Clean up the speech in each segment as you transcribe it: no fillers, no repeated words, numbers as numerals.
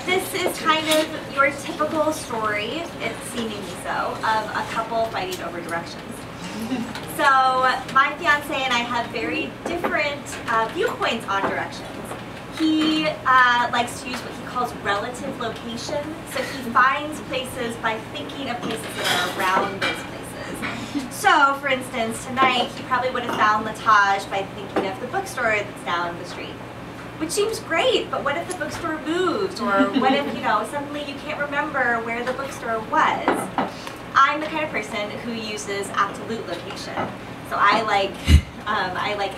this is kind of your typical story, it's seemingly so, of a couple fighting over directions. So my fiance and I have very different viewpoints on directions. He likes to use what he calls relative location. So he finds places by thinking of places that are around those places. So, for instance, tonight he probably would have found Latage by thinking of the bookstore that's down the street. Which seems great, but what if the bookstore moves? Or what if, suddenly you can't remember where the bookstore was? I'm the kind of person who uses absolute location. So I like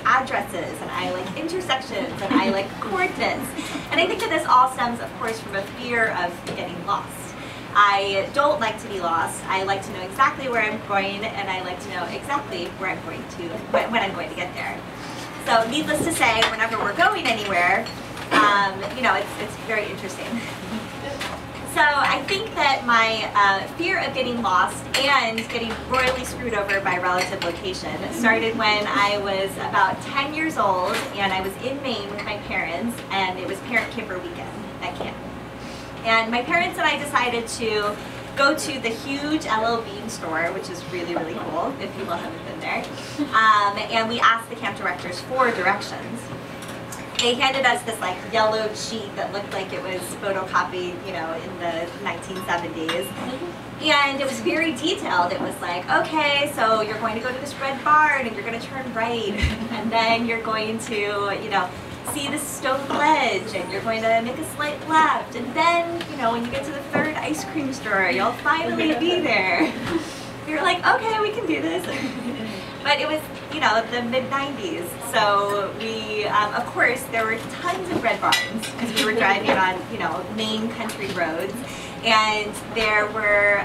addresses, and I like intersections, and I like coordinates. And I think that this all stems, of course, from a fear of getting lost. I don't like to be lost. I like to know exactly where I'm going, and I like to know exactly where I'm going to, when I'm going to get there. So needless to say, whenever we're going anywhere, it's very interesting. So I think that my fear of getting lost and getting royally screwed over by relative location started when I was about 10 years old, and I was in Maine with my parents, and it was parent-kipper weekend at camp. And my parents and I decided to go to the huge L.L. Bean store, which is really, really cool, if people haven't been there. And we asked the camp directors for directions. They handed us this yellowed sheet that looked like it was photocopied, in the 1970s. And it was very detailed. It was like, okay, so you're going to go to this red barn and you're going to turn right. And then you're going to, see the stone ledge, and you're going to make a slight left. And then, when you get to the third ice cream store, you'll finally be there. We were like, okay, we can do this. But it was, the mid-90s, so we, of course, there were tons of red barns because we were driving on, main country roads, and there were,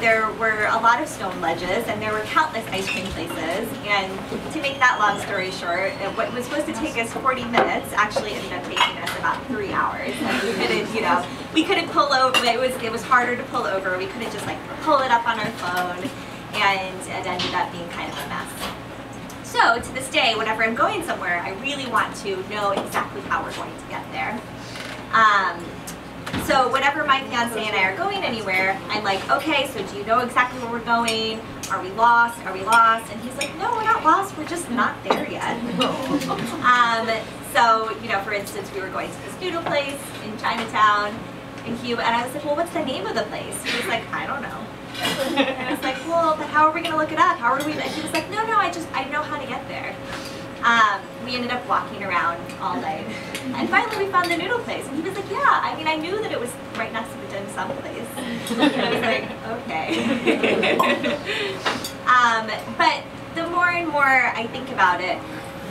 there were a lot of stone ledges, and there were countless ice cream places. And to make that long story short, what was supposed to take us 40 minutes actually ended up taking us about 3 hours. And we couldn't pull over. It was harder to pull over. We couldn't just pull it up on our phone. And it ended up being kind of a mess. So to this day, whenever I'm going somewhere, I really want to know exactly how we're going to get there. So whenever my fiance and I are going anywhere, I'm like, okay, so do you know exactly where we're going? Are we lost? Are we lost? And he's like, no, we're not lost. We're just not there yet. So, for instance, we were going to this noodle place in Chinatown, and I was like, well, what's the name of the place? He was like, I don't know. And I was like, well, but how are we going to look it up? How are we? And he was like, no, I know how to get there. We ended up walking around all night. And finally we found the noodle place. And he was like, yeah, I knew that it was right next to the dim sum place. And I was like, okay. But the more and more I think about it,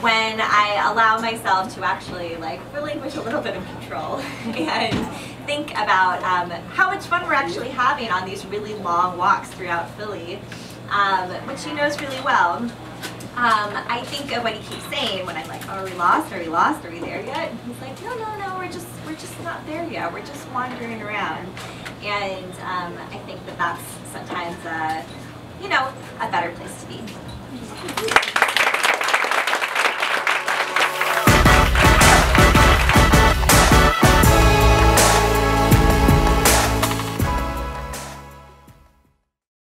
when I allow myself to actually relinquish a little bit of control and think about how much fun we're actually having on these really long walks throughout Philly, which he knows really well. I think of what he keeps saying when I'm like, oh, are we lost? Are we lost? Are we there yet? And he's like, no, we're just not there yet. We're just wandering around. And I think that that's sometimes, a better place to be.